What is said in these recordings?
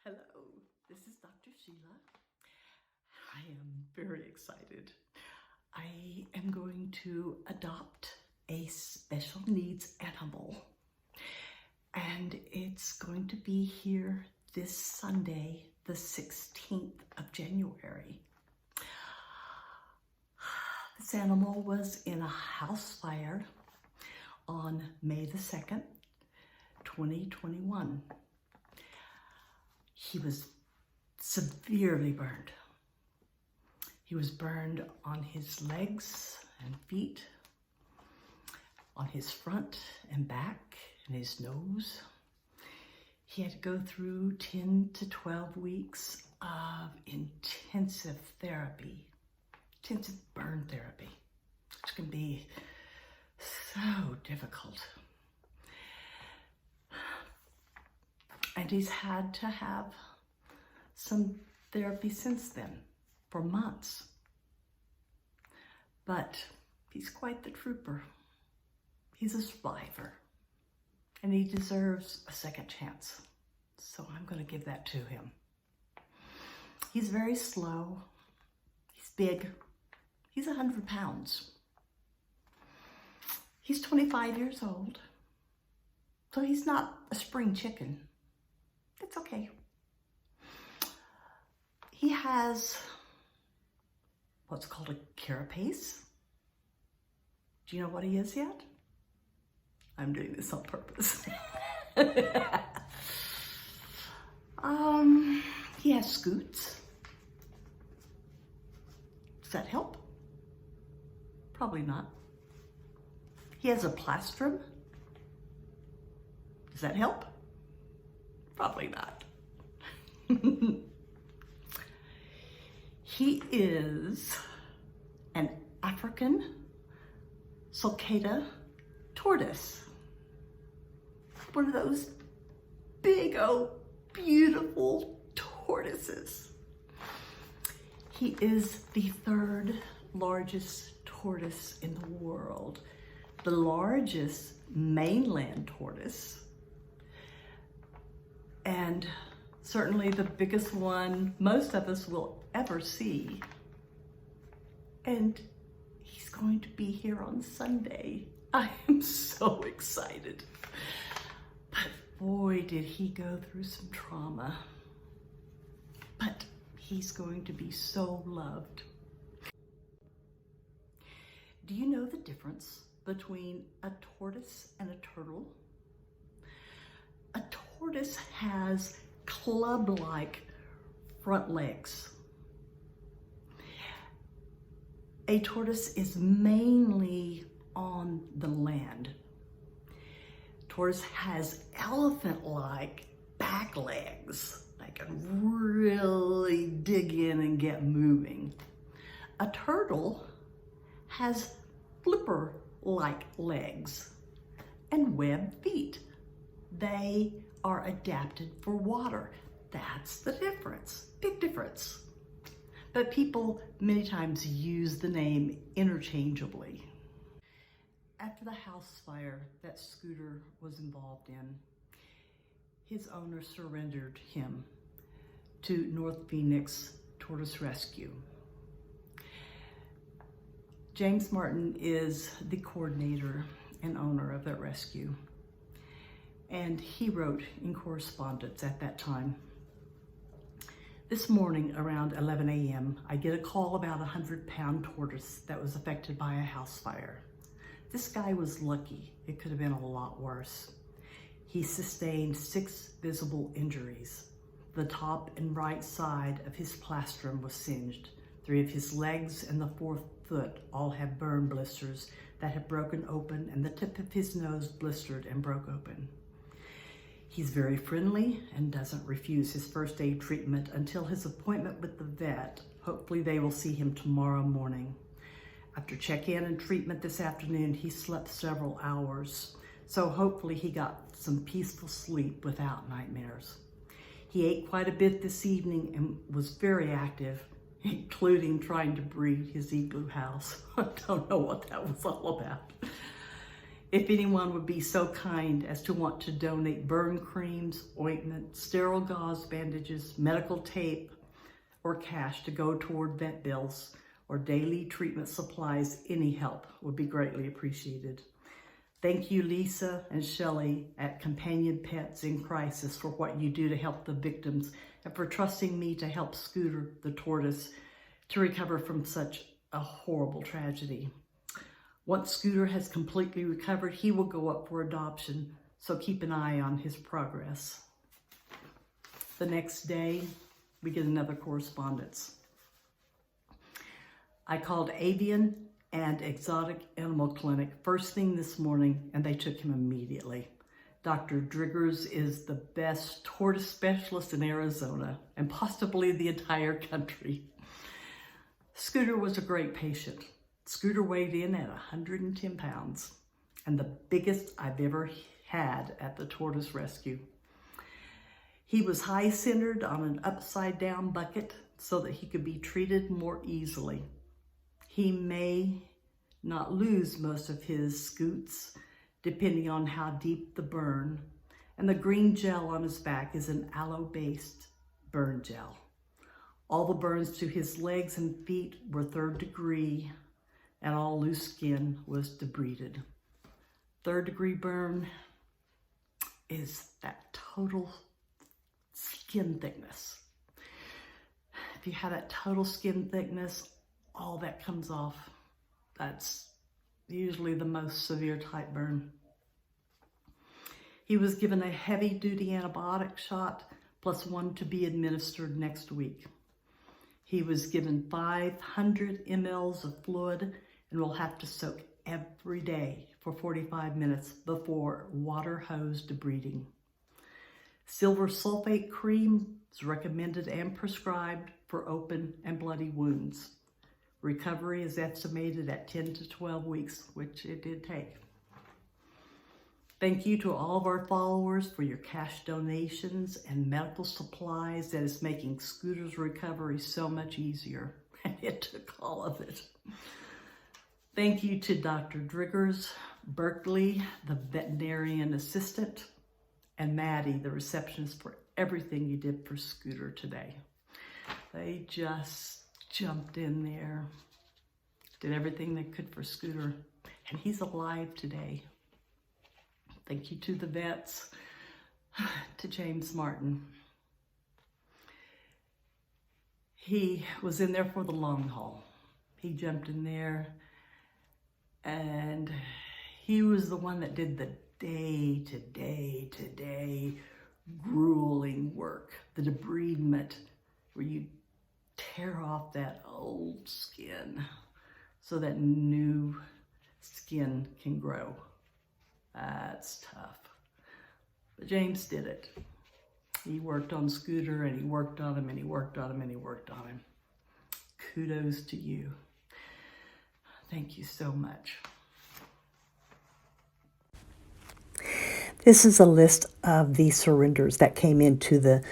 Hello, this is Dr. Sheila. I am very excited. I am going to adopt a special needs animal, and it's going to be here this Sunday, the 16th of January. This animal was in a house fire on May the 2nd, 2021. He was severely burned. He was burned on his legs and feet, on his front and back, and his nose. He had to go through 10 to 12 weeks of intensive therapy, intensive burn therapy, which can be so difficult. And he's had to have some therapy since then, for months. But he's quite the trooper. He's a survivor, and he deserves a second chance. So I'm going to give that to him. He's very slow. He's big. He's 100 pounds. He's 25 years old. So he's not a spring chicken. It's okay. He has what's called a carapace. Do you know what he is yet? I'm doing this on purpose. He has scoots. Does that help? Probably not. He has a plastrum. Does that help? Probably not. He is an African Cicada tortoise. One of those big, beautiful tortoises. He is the third largest tortoise in the world, the largest mainland tortoise, and certainly the biggest one most of us will ever see. And he's going to be here on Sunday. I am so excited. But boy, did he go through some trauma. But he's going to be so loved. Do you know the difference between a tortoise and a turtle? A tortoise has club-like front legs. A tortoise is mainly on the land. Tortoise has elephant-like back legs. They can really dig in and get moving. A turtle has flipper-like legs and webbed feet. They are adapted for water. That's the difference, big difference. But people many times use the name interchangeably. After the house fire that Scooter was involved in, his owner surrendered him to North Phoenix Tortoise Rescue. James Martin is the coordinator and owner of that rescue. And he wrote in correspondence at that time, "This morning around 11 a.m., I get a call about a 100-pound tortoise that was affected by a house fire. This guy was lucky. It could have been a lot worse. He sustained 6 visible injuries. The top and right side of his plastrum was singed. 3 of his legs and the 4th foot all have burn blisters that have broken open, and the tip of his nose blistered and broke open. He's very friendly and doesn't refuse his first aid treatment until his appointment with the vet. Hopefully they will see him tomorrow morning. After check-in and treatment this afternoon, he slept several hours, so hopefully he got some peaceful sleep without nightmares. He ate quite a bit this evening and was very active, including trying to breed his igloo house. I don't know what that was all about. If anyone would be so kind as to want to donate burn creams, ointment, sterile gauze, bandages, medical tape, or cash to go toward vet bills or daily treatment supplies, any help would be greatly appreciated. Thank you, Lisa and Shelley at Companion Pets in Crisis, for what you do to help the victims and for trusting me to help Scooter, the tortoise, to recover from such a horrible tragedy. Once Scooter has completely recovered, he will go up for adoption, so keep an eye on his progress. The next day, we get another correspondence. I called Avian and Exotic Animal Clinic first thing this morning, and they took him immediately. Dr. Driggers is the best tortoise specialist in Arizona and possibly the entire country. Scooter was a great patient. Scooter weighed in at 110 pounds and the biggest I've ever had at the tortoise rescue. He was high-centered on an upside-down bucket so that he could be treated more easily. He may not lose most of his scoots, depending on how deep the burn, and the green gel on his back is an aloe-based burn gel. All the burns to his legs and feet were 3rd degree, and all loose skin was debrided. 3rd degree burn is that total skin thickness. If you have that total skin thickness, all that comes off. That's usually the most severe type burn. He was given a heavy-duty antibiotic shot plus one to be administered next week. He was given 500 mLs of fluid and will have to soak every day for 45 minutes before water hose debriding. Silver sulfate cream is recommended and prescribed for open and bloody wounds. Recovery is estimated at 10 to 12 weeks, which it did take. Thank you to all of our followers for your cash donations and medical supplies that is making Scooter's recovery so much easier. And it took all of it. Thank you to Dr. Driggers, Berkeley, the veterinarian assistant, and Maddie, the receptionist, for everything you did for Scooter today. They just jumped in there, did everything they could for Scooter, and he's alive today. Thank you to the vets, to James Martin. He was in there for the long haul. He jumped in there, and he was the one that did the day-to-day grueling work, the debridement, where you tear off that old skin so that new skin can grow. That's tough. But James did it. He worked on Scooter, and he worked on him, and he worked on him, and he worked on him. Kudos to you. Thank you so much. This is a list of the surrenders that came into the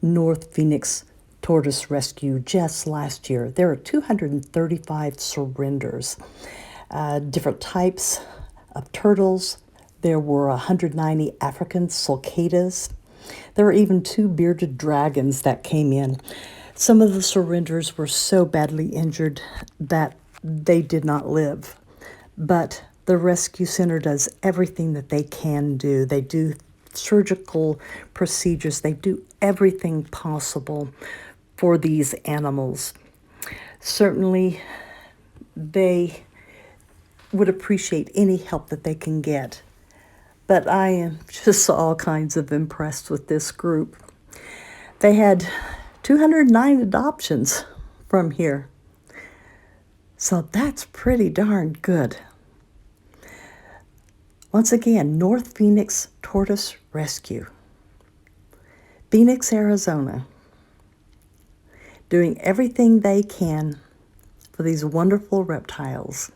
North Phoenix Tortoise Rescue just last year. There are 235 surrenders, different types of turtles. There were 190 African cicadas. There were even 2 bearded dragons that came in. Some of the surrenders were so badly injured that they did not live, but the rescue center does everything that they can do. They do surgical procedures. They do everything possible for these animals. Certainly, they would appreciate any help that they can get. But I am just all kinds of impressed with this group. They had 209 adoptions from here. So that's pretty darn good. Once again, North Phoenix Tortoise Rescue. Phoenix, Arizona. Doing everything they can for these wonderful reptiles.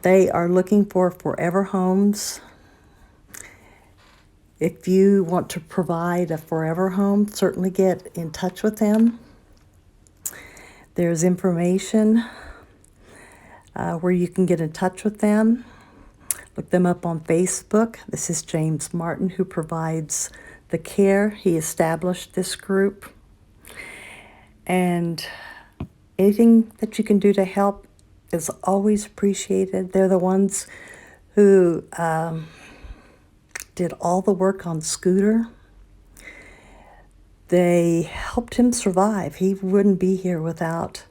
They are looking for forever homes. If you want to provide a forever home, certainly get in touch with them. There's information where you can get in touch with them. Look them up on Facebook. This is James Martin, who provides the care. He established this group. And anything that you can do to help is always appreciated. They're the ones who did all the work on Scooter. They helped him survive. He wouldn't be here without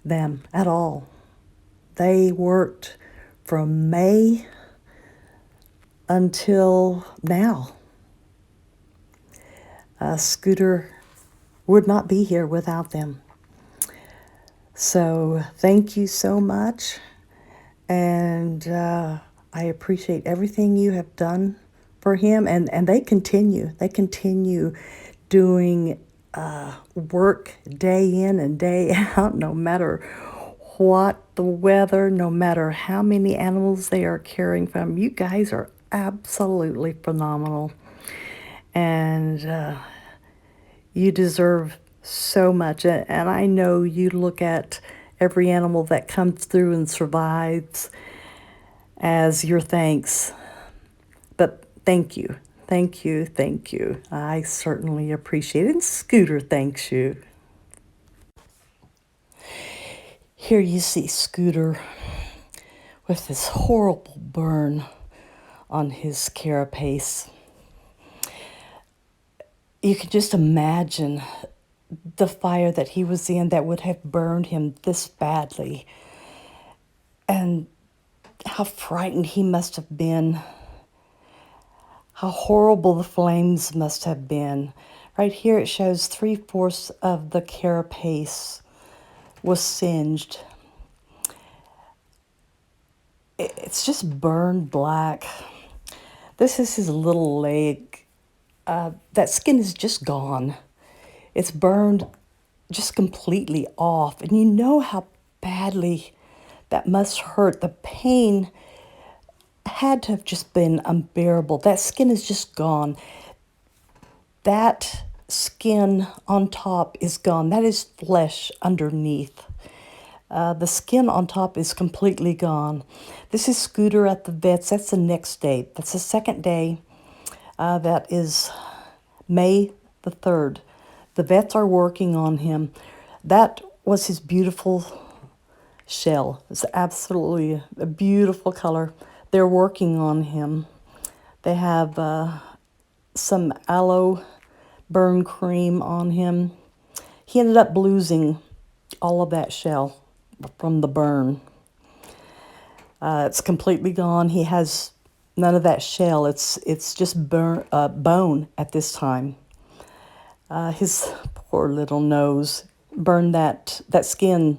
them at all. They worked from May until now. Scooter would not be here without them. So thank you so much. And I appreciate everything you have done for him. And they continue. They continue doing work day in and day out, no matter what the weather, no matter how many animals they are caring from. You guys are absolutely phenomenal. And you deserve so much. And I know you look at every animal that comes through and survives as your thanks. But thank you. Thank you. Thank you. I certainly appreciate it. And Scooter thanks you. Here you see Scooter with this horrible burn on his carapace. You can just imagine the fire that he was in that would have burned him this badly. And how frightened he must have been. How horrible the flames must have been. Right here it shows 3/4 of the carapace was singed. It's just burned black. This is his little leg. That skin is just gone. It's burned just completely off. And you know how badly that must hurt. The pain had to have just been unbearable. That skin is just gone. That skin on top is gone. That is flesh underneath. The skin on top is completely gone. This is Scooter at the vet's. That's the next day. That's the second day. That is May the 3rd. The vets are working on him. That was his beautiful shell. It's absolutely a beautiful color. They're working on him. They have some aloe burn cream on him. He ended up losing all of that shell from the burn. It's completely gone. He has none of that shell. It's just bone at this time. His poor little nose burned. That skin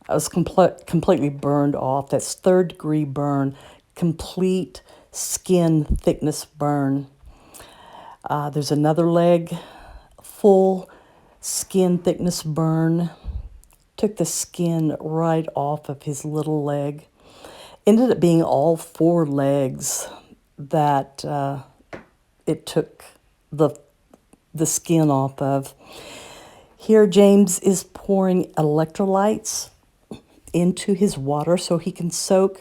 was completely burned off. That's 3rd-degree burn, complete skin thickness burn. There's another leg, full skin thickness burn. Took the skin right off of his little leg. Ended up being all 4 legs that it took the skin off of. Here James is pouring electrolytes into his water so he can soak,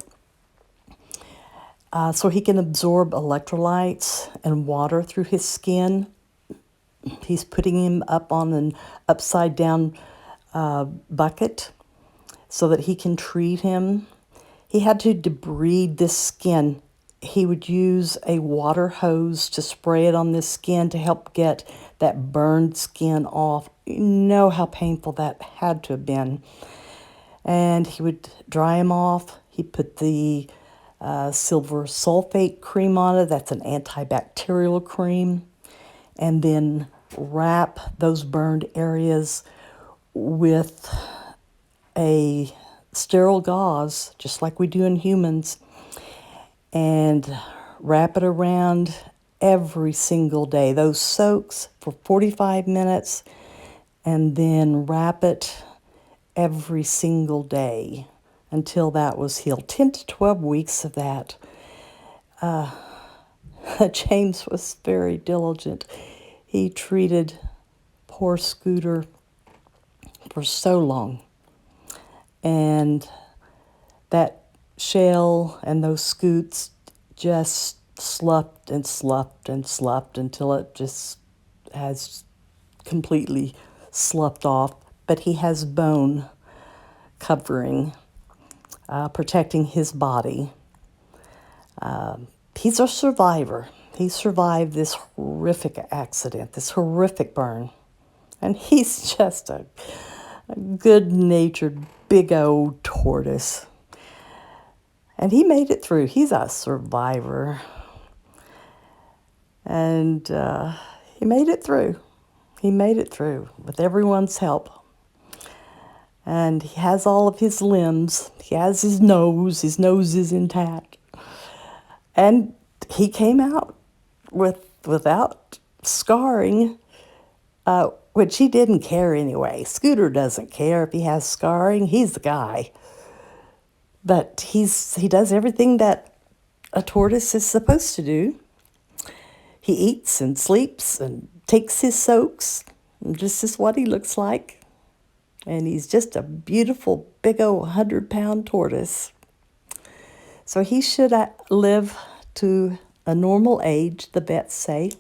so he can absorb electrolytes and water through his skin. He's putting him up on an upside down bucket so that he can treat him. He had to debride this skin. He would use a water hose to spray it on this skin to help get that burned skin off. You know how painful that had to have been. And he would dry him off. He put the silver sulfate cream on it. That's an antibacterial cream. And then wrap those burned areas with a sterile gauze, just like we do in humans, and wrap it around every single day. Those soaks for 45 minutes, and then wrap it every single day until that was healed. 10 to 12 weeks of that. James was very diligent. He treated poor Scooter for so long. And that shell and those scoots just sloughed and sloughed and sloughed until it just has completely sloughed off. But he has bone covering, protecting his body. He's a survivor. He survived this horrific accident, this horrific burn. And he's just a good-natured, big old tortoise. And he made it through. He's a survivor. And he made it through. He made it through with everyone's help. And he has all of his limbs. He has his nose. His nose is intact. And he came out without scarring, which he didn't care anyway. Scooter doesn't care if he has scarring. He's the guy. But he does everything that a tortoise is supposed to do. He eats and sleeps and takes his soaks. And this is what he looks like. And he's just a beautiful, big old 100-pound tortoise. So he should live to a normal age, the vets say.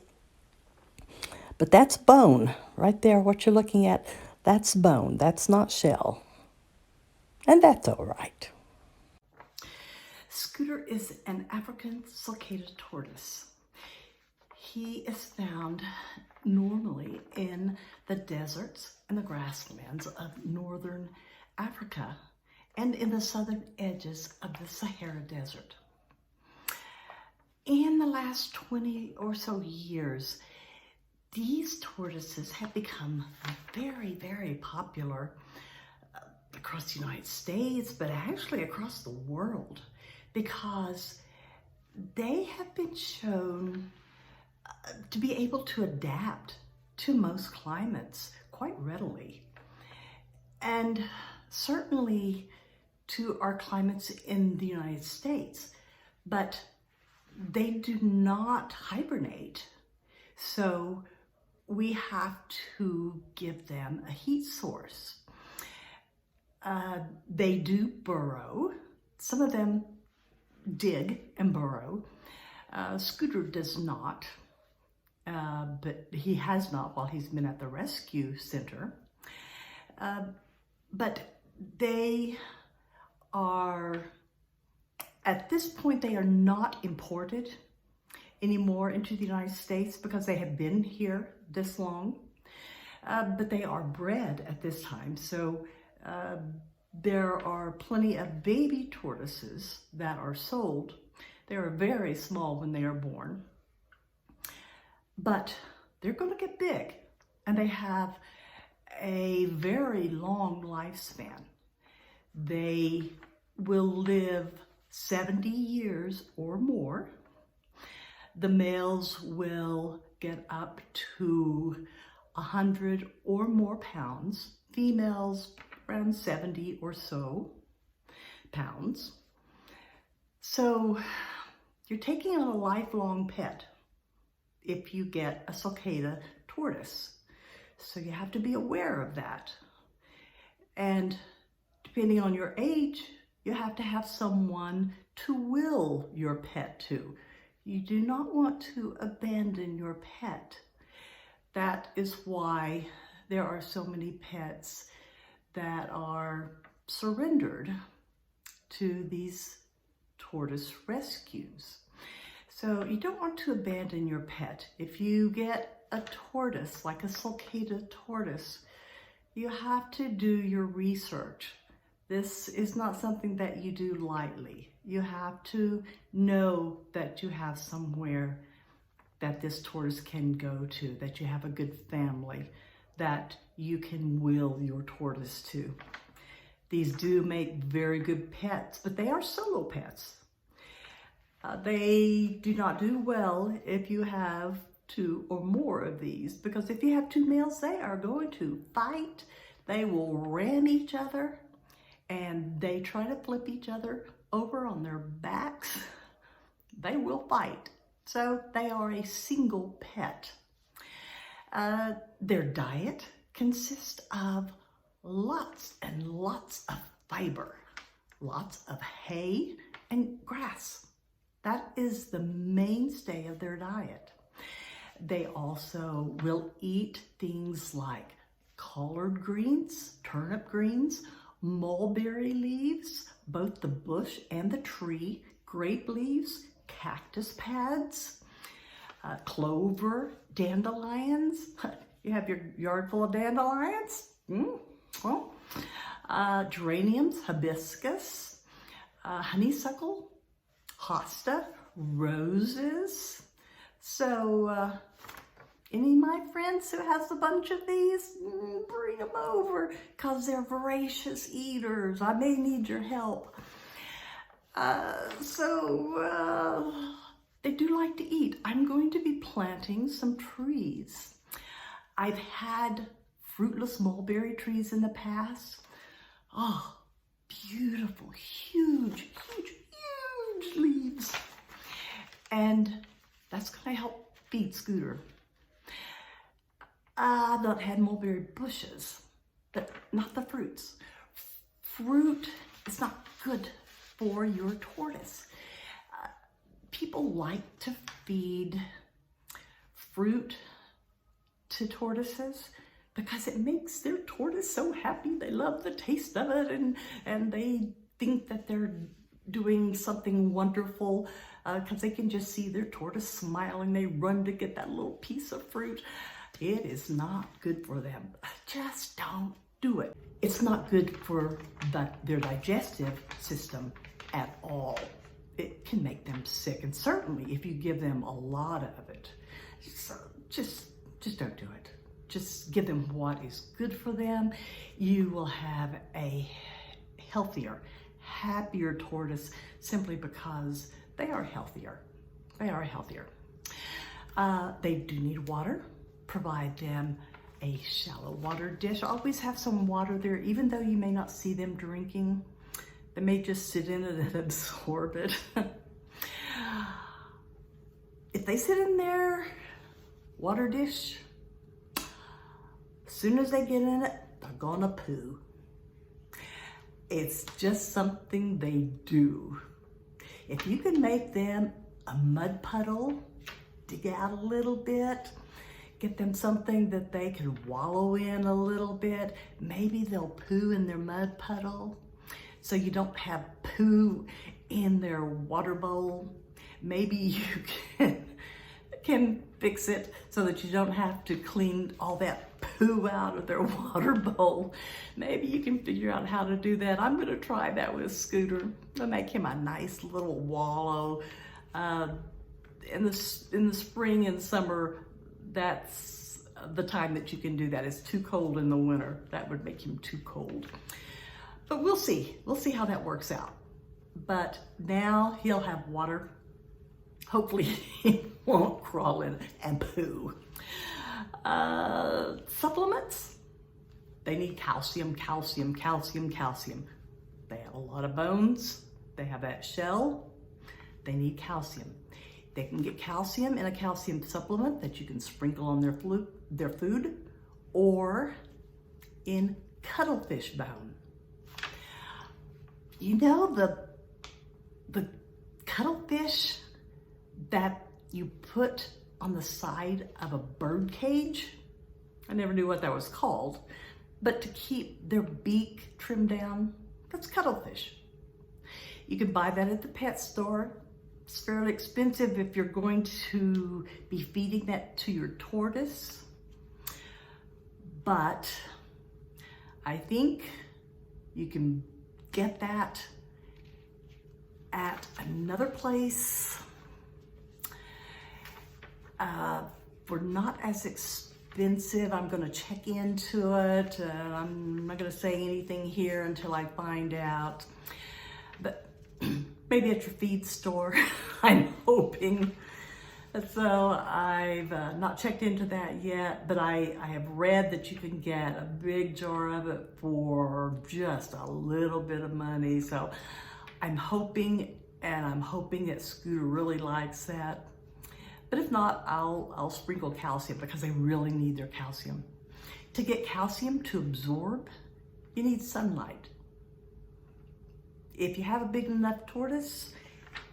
But that's bone. Right there, what you're looking at, that's bone. That's not shell. And that's all right. Scooter is an African cicada tortoise. He is found normally in the deserts and the grasslands of northern Africa and in the southern edges of the Sahara Desert. In the last 20 or so years, these tortoises have become very, very popular across the United States, but actually across the world, because they have been shown to be able to adapt to most climates quite readily. And certainly to our climates in the United States, but they do not hibernate. So we have to give them a heat source. They do burrow. Some of them dig and burrow. Scooter does not, but he has not while he's been at the rescue center. But they are, at this point, they are not imported anymore into the United States because they have been here this long. But they are bred at this time. So there are plenty of baby tortoises that are sold. They are very small when they are born, but they're going to get big, and they have a very long lifespan. They will live 70 years or more. The males will get up to 100 or more pounds. Females around 70 or so pounds. So you're taking on a lifelong pet if you get a cicada tortoise. So you have to be aware of that. And depending on your age, you have to have someone to will your pet to. You do not want to abandon your pet. That is why there are so many pets that are surrendered to these tortoise rescues. So you don't want to abandon your pet. If you get a tortoise, like a cicada tortoise, you have to do your research. This is not something that you do lightly. You have to know that you have somewhere that this tortoise can go to, that you have a good family, that you can will your tortoise to. These do make very good pets, but they are solo pets. They do not do well if you have 2 or more of these, because if you have 2 males, they are going to fight. They will ram each other, and they try to flip each other over on their backs. They will fight. So they are a single pet. Their diet consists of lots and lots of fiber, lots of hay and grass. That is the mainstay of their diet. They also will eat things like collard greens, turnip greens, mulberry leaves, both the bush and the tree, grape leaves, cactus pads, clover, dandelions. You have your yard full of dandelions? Well, geraniums, hibiscus, honeysuckle, hosta, roses. So any of my friends who has a bunch of these, bring them over because they're voracious eaters. I may need your help. They do like to eat. I'm going to be planting some trees. I've had fruitless mulberry trees in the past. Oh, beautiful, huge, huge, huge leaves. And that's gonna help feed Scooter. I've not had mulberry bushes, but not the fruits. Fruit is not good for your tortoise. People like to feed fruit to tortoises because it makes their tortoise so happy. They love the taste of it, and they think that they're doing something wonderful because they can just see their tortoise smiling. They run to get that little piece of fruit. It is not good for them. Just don't do it. It's not good for their digestive system at all. It can make them sick, and certainly if you give them a lot of it. So just don't do it. Just give them what is good for them. You will have a healthier, happier tortoise simply because they are healthier. They are healthier. They do need water. Provide them a shallow water dish. Always have some water there, even though you may not see them drinking. They may just sit in it and absorb it. If they sit in their water dish, as soon as they get in it, they're gonna poo. It's just something they do. If you can make them a mud puddle, dig out a little bit, get them something that they can wallow in a little bit, maybe they'll poo in their mud puddle. So you don't have poo in their water bowl. Maybe you can fix it so that you don't have to clean all that poo out of their water bowl. Maybe you can figure out how to do that. I'm gonna try that with Scooter. I'll make him a nice little wallow. In the spring and summer, that's the time that you can do that. It's too cold in the winter. That would make him too cold. But we'll see. We'll see how that works out. But now he'll have water. Hopefully he won't crawl in and poo. Supplements. They need calcium, calcium, calcium, calcium. They have a lot of bones. They have that shell. They need calcium. They can get calcium in a calcium supplement that you can sprinkle on their food, or in cuttlefish bone. You know the cuttlefish that you put on the side of a bird cage? I never knew what that was called, but to keep their beak trimmed down, that's cuttlefish. You can buy that at the pet store. It's fairly expensive if you're going to be feeding that to your tortoise, but I think you can get that at another place for not as expensive. I'm going to check into it. I'm not going to say anything here until I find out, but maybe at your feed store. I'm hoping. So I've not checked into that yet, but I have read that you can get a big jar of it for just a little bit of money. So I'm hoping that Scooter really likes that. But if not, I'll sprinkle calcium because they really need their calcium. To get calcium to absorb, you need sunlight. If you have a big enough tortoise,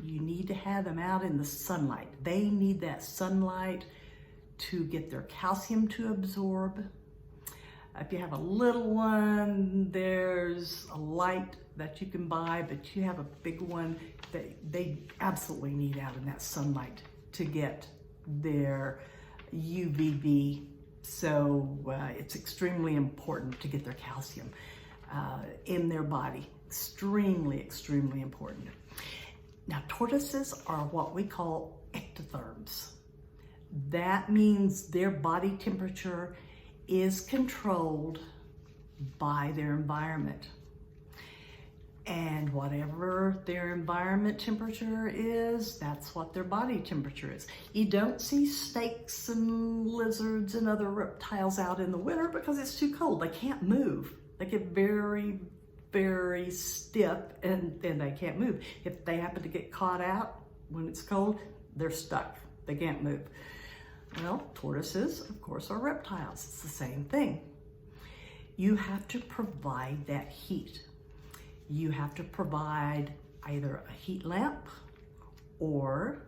You need to have them out in the sunlight. They need that sunlight to get their calcium to absorb. If you have a little one, there's a light that you can buy, but you have a big one, they absolutely need out in that sunlight to get their UVB. So it's extremely important to get their calcium in their body. Extremely, extremely important. Now, tortoises are what we call ectotherms. That means their body temperature is controlled by their environment. And whatever their environment temperature is, that's what their body temperature is. You don't see snakes and lizards and other reptiles out in the winter because it's too cold. They can't move. They get very, very stiff and they can't move. If they happen to get caught out when it's cold, they're stuck. They can't move. Well, tortoises, of course, are reptiles. It's the same thing. You have to provide that heat. You have to provide either a heat lamp or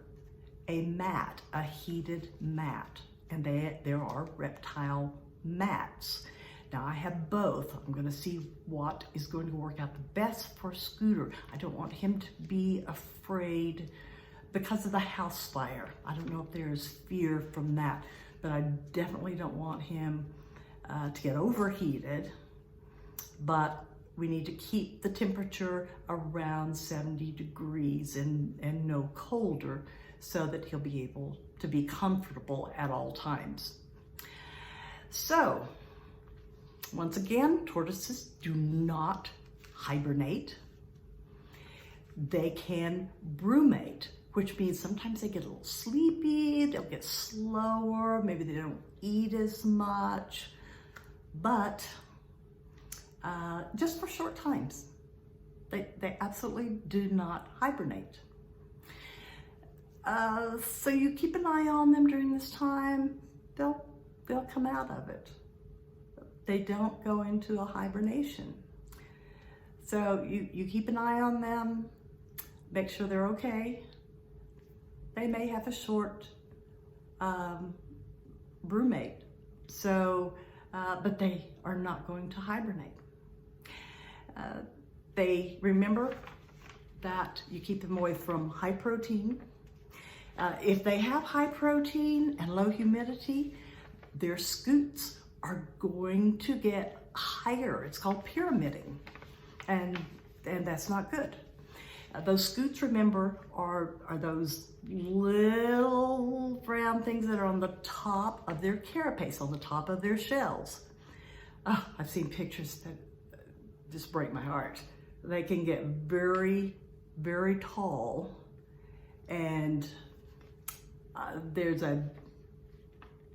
a mat, a heated mat. And there are reptile mats. Now I have both. I'm going to see what is going to work out the best for Scooter. I don't want him to be afraid because of the house fire. I don't know if there's fear from that, but I definitely don't want him to get overheated. But we need to keep the temperature around 70 degrees and no colder so that he'll be able to be comfortable at all times. So, once again, tortoises do not hibernate. They can brumate, which means sometimes they get a little sleepy, they'll get slower, maybe they don't eat as much, but just for short times. They absolutely do not hibernate. So you keep an eye on them during this time, they'll come out of it. They don't go into a hibernation. So you keep an eye on them, make sure they're okay. They may have a short brumate, so, but they are not going to hibernate. They remember that you keep them away from high protein. If they have high protein and low humidity, their scoots are going to get higher. It's called pyramiding, and that's not good. Those scoots, remember, are those little brown things that are on the top of their carapace, on the top of their shells. Oh, I've seen pictures that just break my heart. They can get very, very tall, and there's a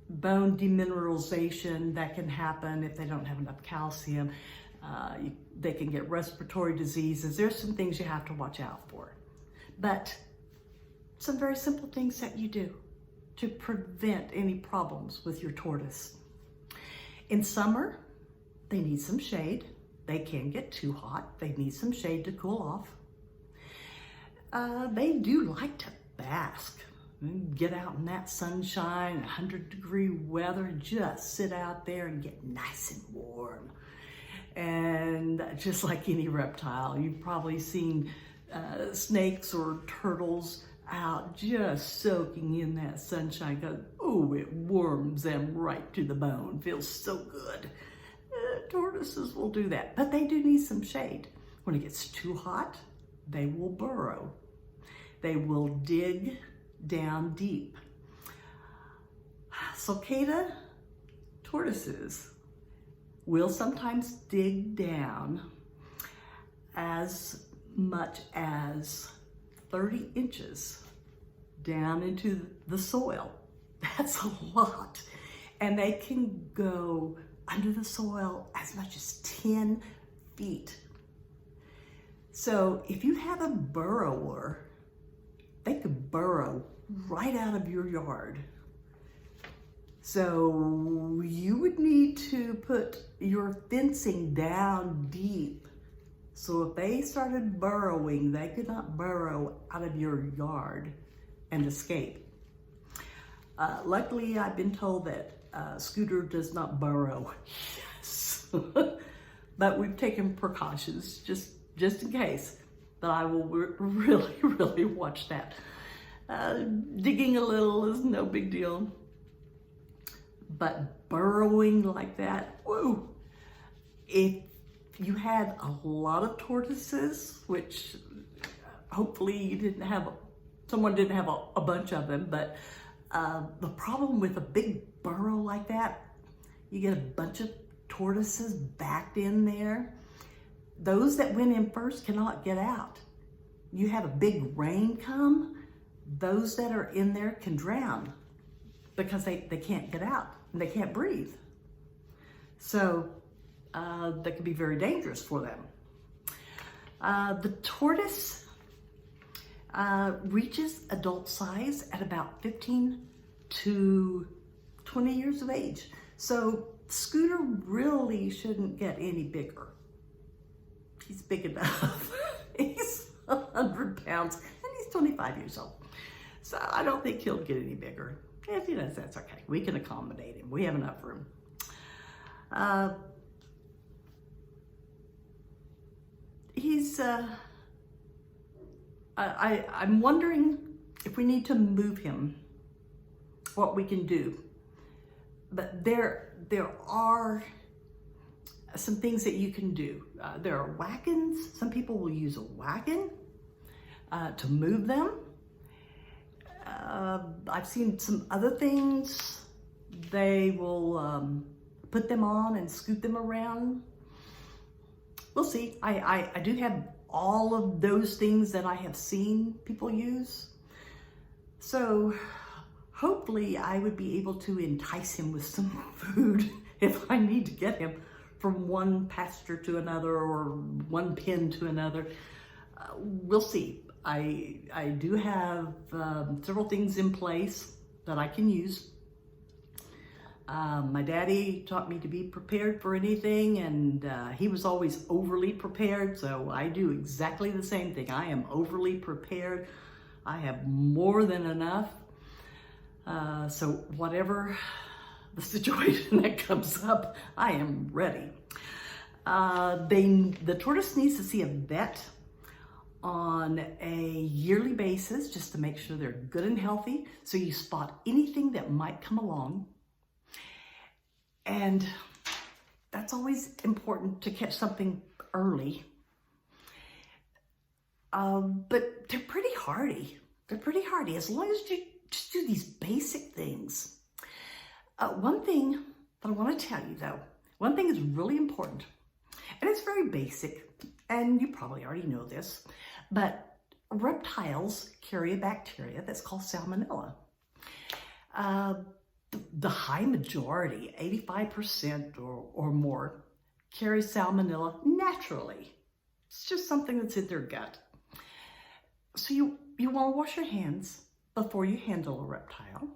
bone demineralization that can happen if they don't have enough calcium. They can get respiratory diseases. There's some things you have to watch out for. But some very simple things that you do to prevent any problems with your tortoise. In summer, they need some shade. They can get too hot. They need some shade to cool off. They do like to bask. Get out in that sunshine, 100-degree weather, just sit out there and get nice and warm. And just like any reptile, you've probably seen snakes or turtles out just soaking in that sunshine because, oh, it warms them right to the bone. Feels so good. Tortoises will do that, but they do need some shade. When it gets too hot, they will burrow. They will dig down deep. Cicada tortoises will sometimes dig down as much as 30 inches down into the soil. That's a lot. And they can go under the soil as much as 10 feet. So if you have a burrower, they could burrow right out of your yard. So you would need to put your fencing down deep So if they started burrowing, they could not burrow out of your yard and escape. Luckily, I've been told that Scooter does not burrow. Yes. But we've taken precautions just in case. But I will really watch that. Digging a little is no big deal. But burrowing like that, whoa. If you had a lot of tortoises, which hopefully someone didn't have a bunch of them, but the problem with a big burrow like that, you get a bunch of tortoises backed in there. Those that went in first cannot get out. You have a big rain come, those that are in there can drown because they can't get out and they can't breathe. So that can be very dangerous for them. The tortoise reaches adult size at about 15 to 20 years of age. So Scooter really shouldn't get any bigger. He's big enough. He's 100 pounds and he's 25 years old. So I don't think he'll get any bigger. If he does, that's okay. We can accommodate him. We have enough room. I'm wondering if we need to move him, what we can do. But there are some things that you can do. There are wagons. Some people will use a wagon to move them. I've seen some other things. They will put them on and scoot them around. We'll see. I do have all of those things that I have seen people use. So hopefully I would be able to entice him with some food if I need to get him from one pasture to another or one pen to another. We'll see. I do have several things in place that I can use. My daddy taught me to be prepared for anything, and he was always overly prepared, so I do exactly the same thing. I am overly prepared. I have more than enough. So whatever the situation that comes up, I am ready. The tortoise needs to see a vet on a yearly basis just to make sure they're good and healthy, so you spot anything that might come along. And that's always important to catch something early. But they're pretty hardy. They're pretty hardy as long as you just do these basic things. One thing that I want to tell you though, one thing is really important, and it's very basic, and you probably already know this, but reptiles carry a bacteria that's called salmonella. The high majority, 85% or more, carry salmonella naturally. It's just something that's in their gut. So you want to wash your hands before you handle a reptile.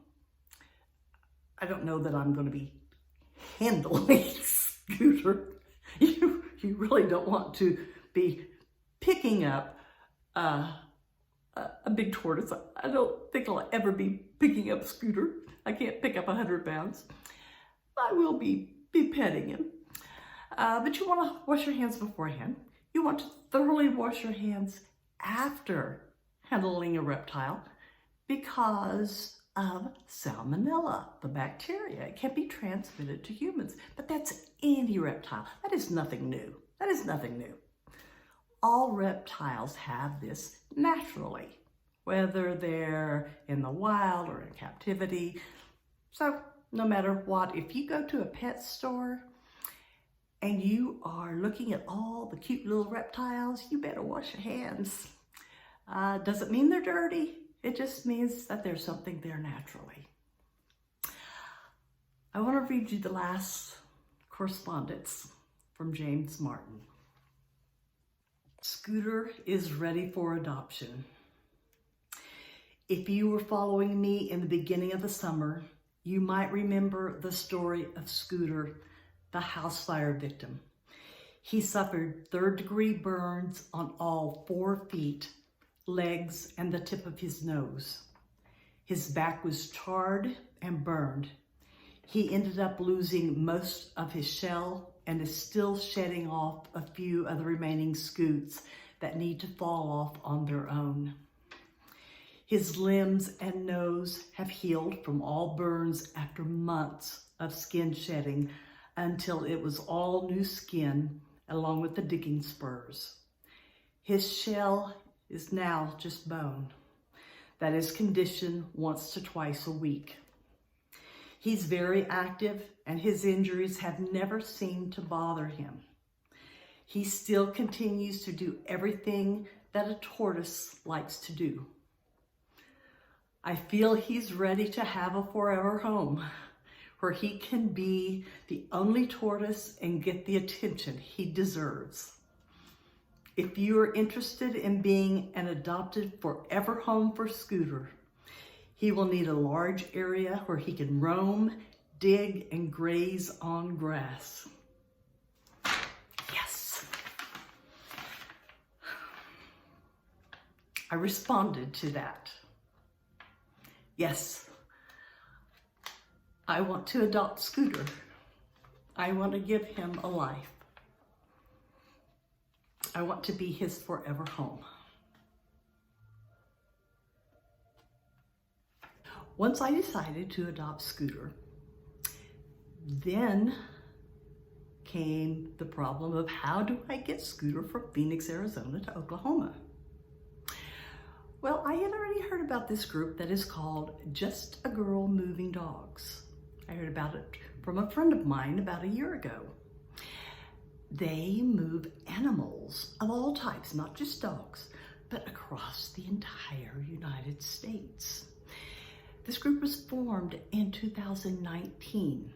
I don't know that I'm going to be handling Scooter. You really don't want to be picking up a big tortoise. I don't think I'll ever be picking up Scooter. I can't pick up 100 pounds. I will be petting him. But you want to wash your hands beforehand. You want to thoroughly wash your hands after handling a reptile because of salmonella, the bacteria. It can be transmitted to humans, but that's any reptile. That is nothing new. That is nothing new. All reptiles have this naturally, whether they're in the wild or in captivity. So no matter what, if you go to a pet store and you are looking at all the cute little reptiles, you better wash your hands. Doesn't mean they're dirty. It just means that there's something there naturally. I want to read you the last correspondence from James Martin. Scooter is ready for adoption. If you were following me in the beginning of the summer, you might remember the story of Scooter, the house fire victim. He suffered third-degree burns on all 4 feet, legs, and the tip of his nose. His back was charred and burned. He ended up losing most of his shell and is still shedding off a few of the remaining scutes that need to fall off on their own. His limbs and nose have healed from all burns after months of skin shedding until it was all new skin along with the digging spurs. His shell is now just bone that is conditioned once to twice a week. He's very active and his injuries have never seemed to bother him. He still continues to do everything that a tortoise likes to do. I feel he's ready to have a forever home where he can be the only tortoise and get the attention he deserves. If you are interested in being an adopted forever home for Scooter, he will need a large area where he can roam, dig, and graze on grass. Yes. I responded to that. Yes, I want to adopt Scooter. I want to give him a life. I want to be his forever home. Once I decided to adopt Scooter, then came the problem of how do I get Scooter from Phoenix, Arizona to Oklahoma? Well, I had already heard about this group that is called Just a Girl Moving Dogs. I heard about it from a friend of mine about a year ago. They move animals of all types, not just dogs, but across the entire United States. This group was formed in 2019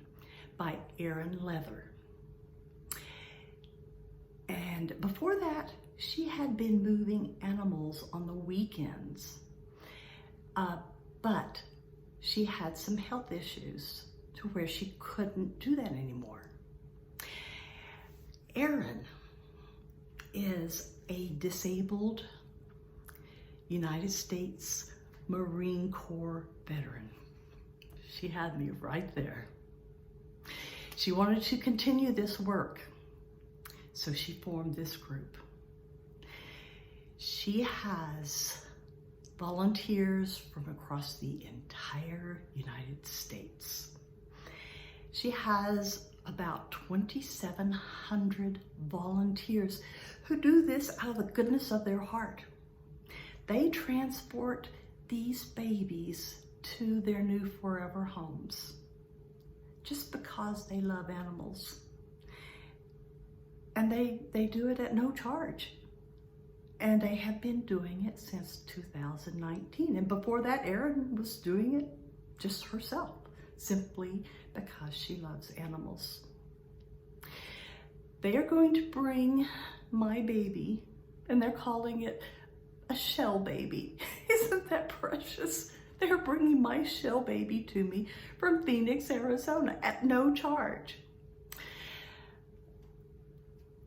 by Erin Leather. And before that, she had been moving animals on the weekends, but she had some health issues to where she couldn't do that anymore. Erin is a disabled United States Marine Corps veteran. She had me right there. She wanted to continue this work, so she formed this group. She has volunteers from across the entire United States. She has about 2,700 volunteers who do this out of the goodness of their heart. They transport these babies to their new forever homes just because they love animals. And they do it at no charge. And they have been doing it since 2019. And before that, Erin was doing it just herself, simply because she loves animals. They are going to bring my baby, and they're calling it a shell baby. Isn't that precious? They're bringing my shell baby to me from Phoenix, Arizona at no charge.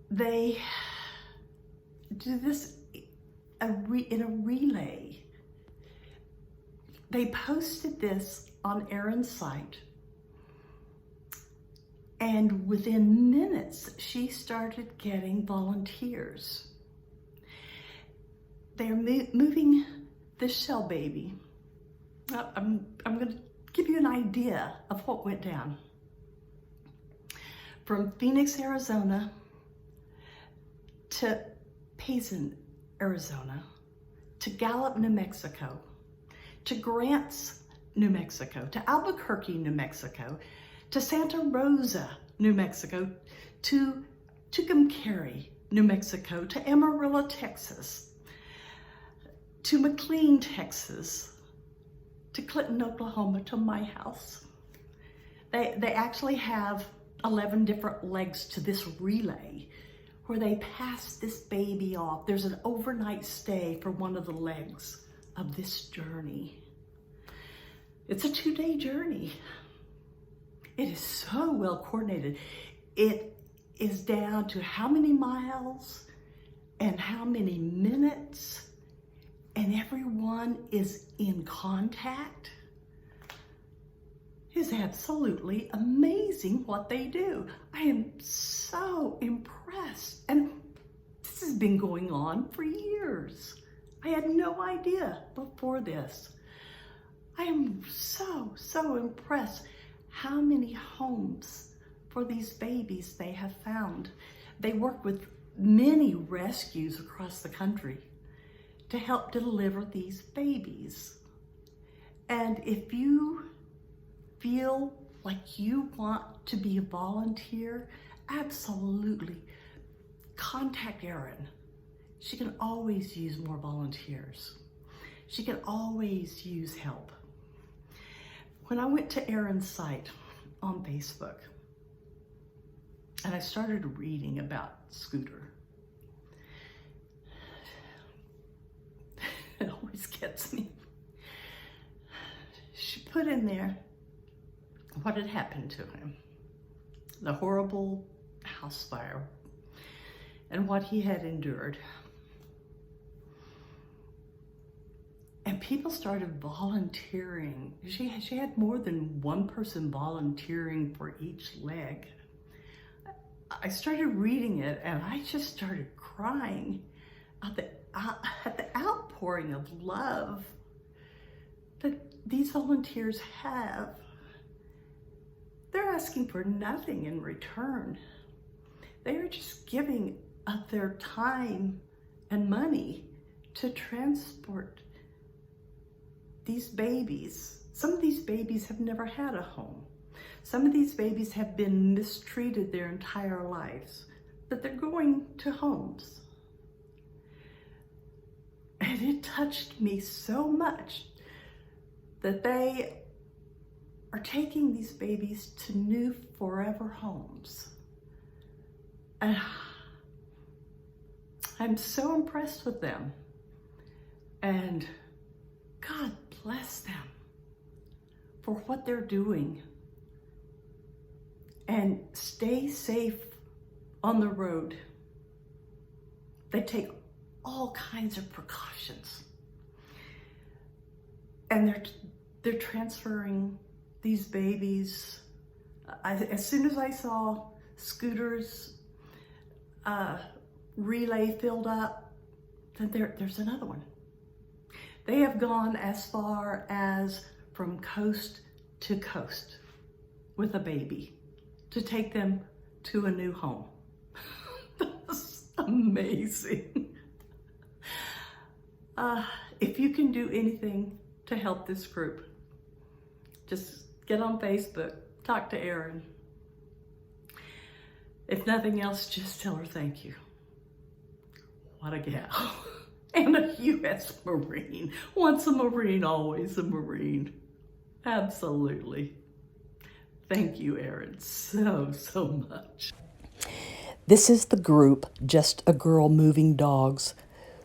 They do this in a relay. They posted this on Erin's site, and within minutes, she started getting volunteers. They're moving the shell baby. I'm going to give you an idea of what went down. From Phoenix, Arizona to Payson, Arizona, to Gallup, New Mexico, to Grants, New Mexico, to Albuquerque, New Mexico, to Santa Rosa, New Mexico, to Tucumcari, New Mexico, to Amarillo, Texas, to McLean, Texas, to Clinton, Oklahoma, to my house. They actually have 11 different legs to this relay where they pass this baby off. There's an overnight stay for one of the legs of this journey. It's a 2-day journey. It is so well coordinated. It is down to how many miles and how many minutes, and everyone is in contact. It's absolutely amazing what they do. I am so impressed. And this has been going on for years. I had no idea before this. I am so impressed how many homes for these babies they have found. They work with many rescues across the country to help deliver these babies. And if you feel like you want to be a volunteer, absolutely contact Erin. She can always use more volunteers. She can always use help. When I went to Erin's site on Facebook and I started reading about Scooter, it always gets me. She put in there what had happened to him, the horrible house fire, and what he had endured. And people started volunteering. She had more than one person volunteering for each leg. I started reading it and I just started crying at the outpouring of love that these volunteers have. They're asking for nothing in return. They are just giving up their time and money to transport these babies. Some of these babies have never had a home. Some of these babies have been mistreated their entire lives, but they're going to homes. And it touched me so much that they are taking these babies to new forever homes. And I'm so impressed with them. And God bless them for what they're doing. And stay safe on the road. They take all kinds of precautions. And they're transferring these babies. As soon as I saw Scooter's relay filled up, then there's another one. They have gone as far as from coast to coast with a baby to take them to a new home. That's amazing. If you can do anything to help this group, just get on Facebook, talk to Erin. If nothing else, just tell her thank you. What a gal. And a U.S. Marine. Once a Marine, always a Marine. Absolutely. Thank you, Erin, so much. This is the group, Just a Girl Moving Dogs,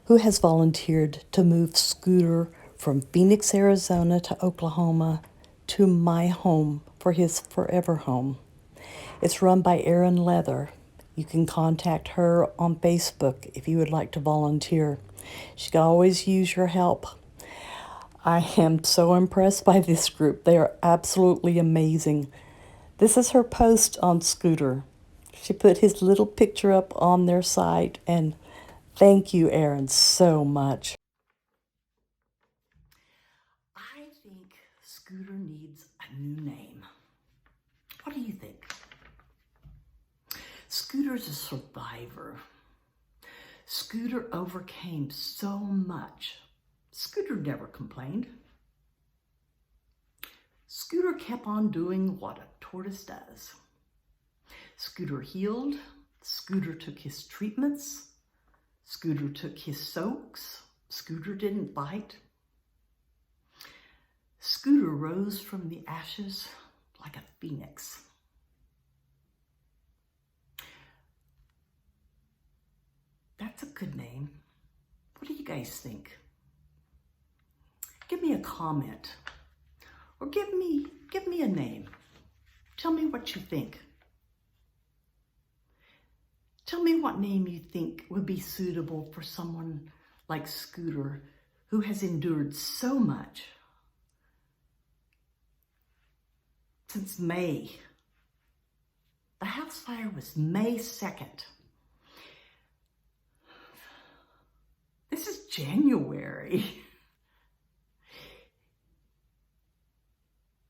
who has volunteered to move Scooter from Phoenix, Arizona to Oklahoma to my home for his forever home. It's run by Erin Leather. You can contact her on Facebook if you would like to volunteer. She can always use your help. I am so impressed by this group. They are absolutely amazing. This is her post on Scooter. She put his little picture up on their site, and thank you, Erin, so much. I think Scooter needs a new name. What do you think? Scooter's a survivor. Scooter overcame so much. Scooter never complained. Scooter kept on doing what a tortoise does. Scooter healed. Scooter took his treatments. Scooter took his soaks. Scooter didn't bite. Scooter rose from the ashes like a phoenix. That's a good name. What do you guys think? Give me a comment or give me a name. Tell me what you think. Tell me what name you think would be suitable for someone like Scooter, who has endured so much since May. The house fire was May 2nd. This is January.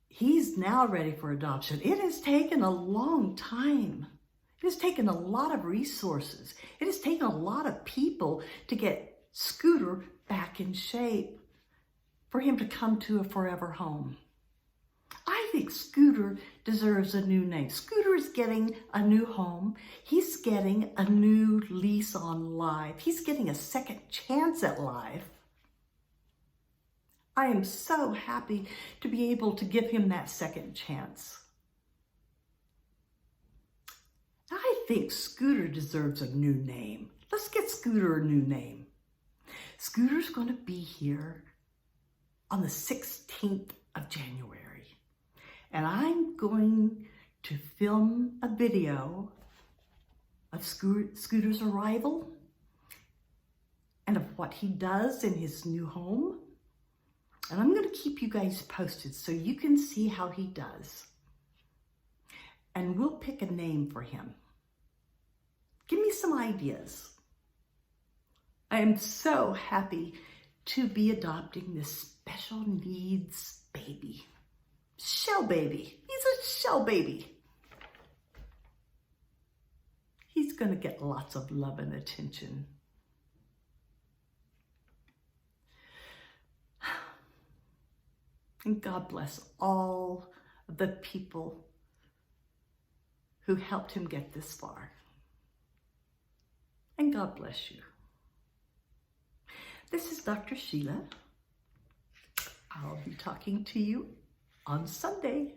He's now ready for adoption. It has taken a long time. It has taken a lot of resources. It has taken a lot of people to get Scooter back in shape for him to come to a forever home. I think Scooter deserves a new name. Scooter is getting a new home. He's getting a new lease on life. He's getting a second chance at life. I am so happy to be able to give him that second chance. I think Scooter deserves a new name. Let's get Scooter a new name. Scooter's going to be here on the 16th of January. And I'm going to film a video of Scooter's arrival and of what he does in his new home. And I'm going to keep you guys posted so you can see how he does. And we'll pick a name for him. Give me some ideas. I am so happy to be adopting this special needs baby. Shell baby. He's a shell baby. He's going to get lots of love and attention. And God bless all of the people who helped him get this far. And God bless you. This is Dr. Sheila. I'll be talking to you on Sunday.